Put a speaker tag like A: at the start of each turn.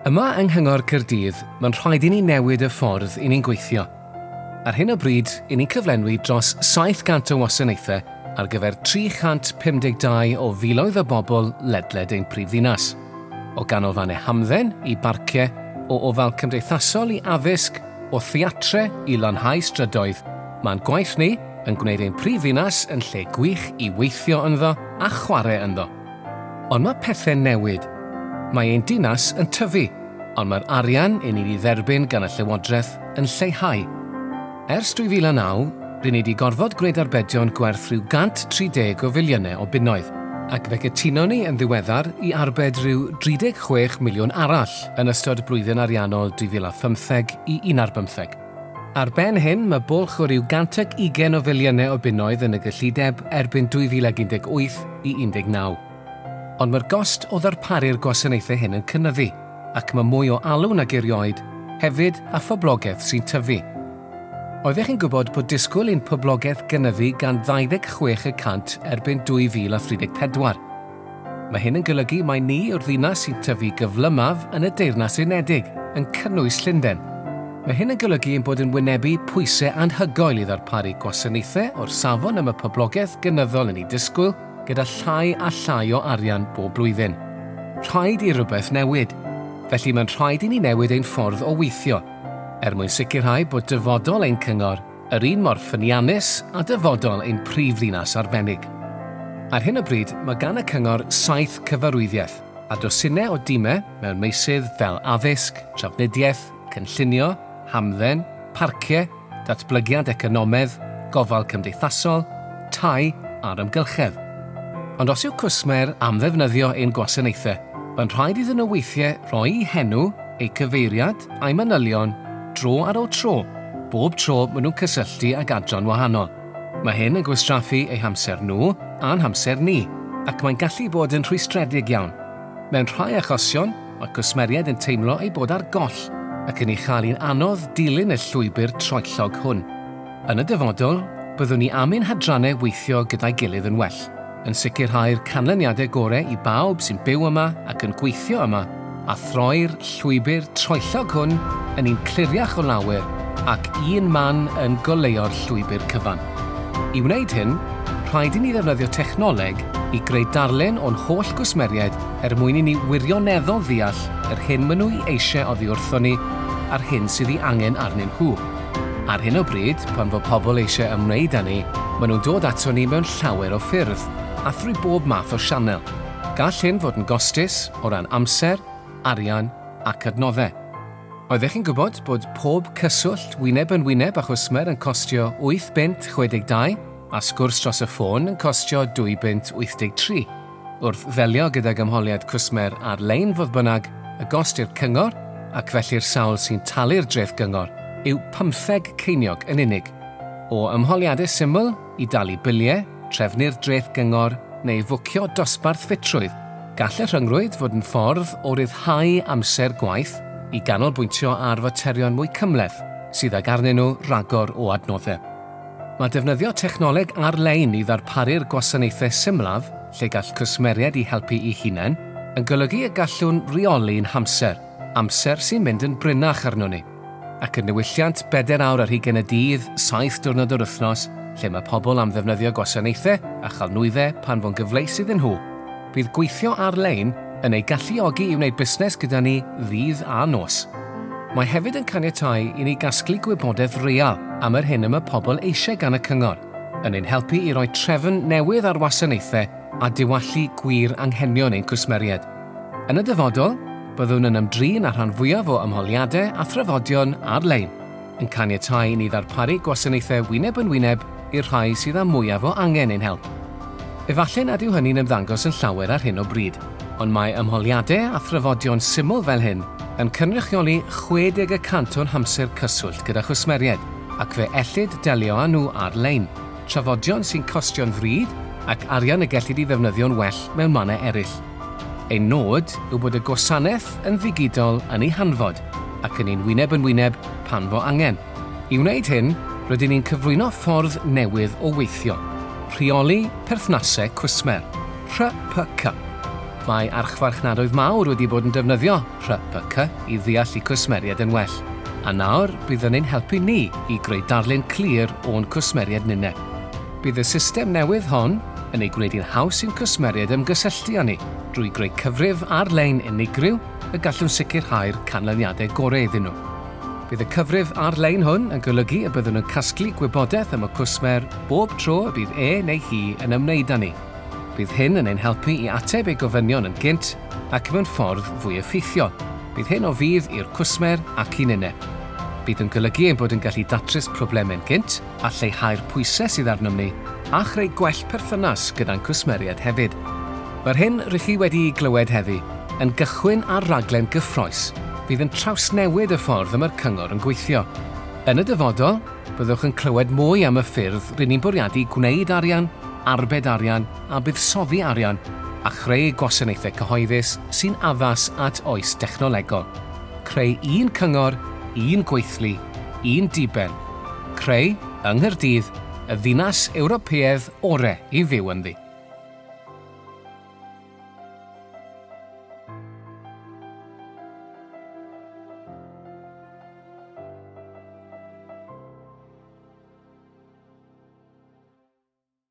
A: Yma yng Nghyngor Caerdydd, mae'n rhaid i ni newid y ffordd i ni'n gweithio. Ar hyn o bryd, i ni'n cyflenwi dros 700 o wasanaethau ar gyfer 352 o filoedd o bobl ledled ein prifddinas. O ganolfannau hamdden i barciau, o ofal cymdeithasol i addysg, o theatre i lanhau strydoedd, mae'n gwaith ni yn gwneud ein prifddinas yn lle gwych i weithio ynddo a chwarae ynddo. Ond mae pethau newid. Mae ein dinas yn tyfu, ond mae'r arian i ni dderbyn gan y Llywodraeth yn lleihau. Ers 2009, rydyn ni wedi gorfod gwneud arbedion gwerth rhyw 130 o filiynau o bunnoedd, ac fe gytuno ni yn ddiweddar i arbed rhyw 36 miliwn arall yn ystod blwyddyn ariannol 2015 i 2015. Ar ben hyn, mae bwlch o ryw 120 o filiynau o bunnoedd yn y gyllideb erbyn 2018 i 19. Ond mae'r gost o ddarparu'r gwasanaethau hyn yn cynyddu, ac mae mwy o alw nag erioed, hefyd a phoblogaeth sy'n tyfu. Oeddech chi'n gwybod bod disgwyl i'n poblogaeth gynyddu gan 26% erbyn 2034. Mae hyn yn golygu mai ni yw'r ddinas sy'n tyfu gyflymaf yn y Deyrnas Unedig, yn cynnwys Llundain. Mae hyn yn golygu ein bod yn wynebu pwysau anhygoel i ddarparu gwasanaethau o'r safon am y poblogaeth gynyddol yn ei disgwyl, gyda llai a llai o arian bob blwyddyn. Rhaid i rhywbeth newid, felly mae'n rhaid i ni newid ein ffordd o weithio, mwyn sicrhau bod dyfodol ein cyngor yr un mor ffyniannus a dyfodol ein prifddinas arbennig. Ar hyn o bryd, mae gan y cyngor 7 cyfarwyddiaeth, a dosynau o dimau mewn meysydd fel addysg, trafnidiaeth, cynllunio, hamdden, parciau, datblygiad economaidd, gofal cymdeithasol, tai a'r ymgylchedd. Ond os yw cwsmer am ddefnyddio ein gwasanaethau, mae'n rhaid iddyn nhw weithiau rhoi eu henw, eu cyfeiriad a'i manylion dro ar ôl tro, bob tro maen nhw'n cysylltu ag adran wahanol. Mae hyn yn gwastraffu eu hamser nhw a'n hamser ni, ac mae'n gallu bod yn rhwystredig iawn. Mewn rhai achosion, mae cwsmeriaid yn teimlo ei bod ar goll, ac yn ei chael i'n anodd dilyn y llwybr troellog hwn. Yn y dyfodol, byddwn ni am ein hadrannau weithio gyda'i gilydd yn well, yn sicrhau'r canlyniadau gorau i bawb sy'n byw yma ac yn gweithio yma, a throi'r llwybr troellog hwn yn un cliriach o lawer ac un man yn goleo'r llwybr cyfan. I wneud hyn, rhaid i ni ddefnyddio technoleg i greu darlun o'n holl gwsmeriaid mwyn i ni wirioneddol ddeall yr hyn maen nhw eisiau oddi wrtho ni a'r hyn sydd ei angen arnyn nhw. Ar hyn o bryd, pan fod pobl eisiau ymwneud â ni, maen nhw'n dod ato ni mewn llawer o ffyrdd, a thrwy bob math o sianel. Gall hyn fod yn gostus o ran amser, arian ac adnoddau. Oeddech chi'n gwybod bod pob cyswllt wyneb yn wyneb â chwsmer yn costio £8.62 a sgwrs dros y ffôn yn costio £2.83. Wrth ddelio gyda gymholiad cwsmer ar-lein fodd bynnag, y gost i'r cyngor ac felly'r sawl sy'n talu'r dreth gyngor yw 15 ceiniog yn unig. O ymholiadau syml i dalu biliau, trefnu'r dreth gyngor neu fwcio dosbarth ffitrwydd, gall y rhyngrwyd fod yn ffordd o ryddhau amser gwaith i ganolbwyntio ar faterion mwy cymhleth sydd ag arnyn nhw ragor o adnoddau. Mae defnyddio technoleg ar-lein i ddarparu'r gwasanaethau symlaf lle gall cwsmeriaid i helpu eu hunain yn golygu y gallwn reoli'n amser sy'n mynd yn brynach arno ni, ac yn newylliant 4 awr ar hugain y dydd, 7 diwrnod o'r wythnos, lle mae pobl am ddefnyddio gwasanaethau a chalnwyddau pan fo'n gyfleus iddyn nhw. Bydd gweithio ar-lein yn ei galluogi i wneud busnes gyda ni ddydd a nos. Mae hefyd yn caniatáu i ni gasglu gwybodaeth real am yr hyn y mae pobl eisiau gan y cyngor, yn ein helpu i roi trefn newydd ar wasanaethau a diwallu gwir anghenion ein cwsmeriaid. Yn y dyfodol, byddwn yn ymdrin ar rhan fwyaf o ymholiadau a thrafodion ar-lein, yn caniatáu i ni ddarparu gwasanaethau wyneb yn wyneb i'r rhai sydd â mwyaf o angen ein help. Efallai nad yw hynny'n ymddangos yn llawer ar hyn o bryd, ond mae ymholiadau a thrafodion syml fel hyn yn cynrychioli 60% o'n hamser cyswllt gyda chwsmeriaid, ac fe ellid delio â nhw ar-lein, trafodion sy'n costio'n fryd ac arian y gellid i ddefnyddio'n well mewn mannau eraill. Ein nod yw bod y gwasanaeth yn ddigidol yn ei hanfod ac yn ein wyneb yn wyneb pan fo angen. I wneud hyn, rydyn ni'n cyflwyno ffordd newydd o weithio, rheoli perthnasau cwsmer, RPC. Mae archfarchnadoedd mawr wedi bod yn defnyddio RPC i ddeall eu cwsmeriaid yn well. A nawr, bydd yn ein helpu ni i greu darlun clir o'n cwsmeriaid ninnau. Bydd y system newydd hon yn ei gwneud i'n haws i'n cwsmeriaid ymgysylltu â ni drwy greu cyfrif ar-lein unigryw y gallwn sicrhau'r canlyniadau gorau iddyn nhw. Bydd y cyfrif ar-lein hwn yn golygu y byddwn yn casglu gwybodaeth am y cwsmer bob tro y bydd neu hi yn ymwneud â ni. Bydd hyn yn ein helpu i ateb ei gofynion yn gynt ac mewn ffordd fwy effeithiol. Bydd hyn o fydd i'r cwsmer ac i ninnau. Bydd yn golygu ein bod yn gallu datrys problemau'n gynt a lleihau'r pwysau sydd arnom ni a chreu gwell perthynas gyda'n cwsmeriaid hefyd. Mae'r hyn rydych chi wedi glywed heddi yn gychwyn ar raglen gyffroes fydd yn trawsnewid y ffordd y mae'r cyngor yn gweithio. Yn y dyfodol, byddwch yn clywed mwy am y ffyrdd rydyn ni'n bwriadu gwneud arian, arbed arian a buddsoddi arian a chreu gwasanaethau cyhoeddus sy'n addas at oes technolegol. Creu un cyngor, un gweithlu, un diben. Creu, yng Nghaerdydd, y ddinas Ewropeaidd orau i fyw ynddi.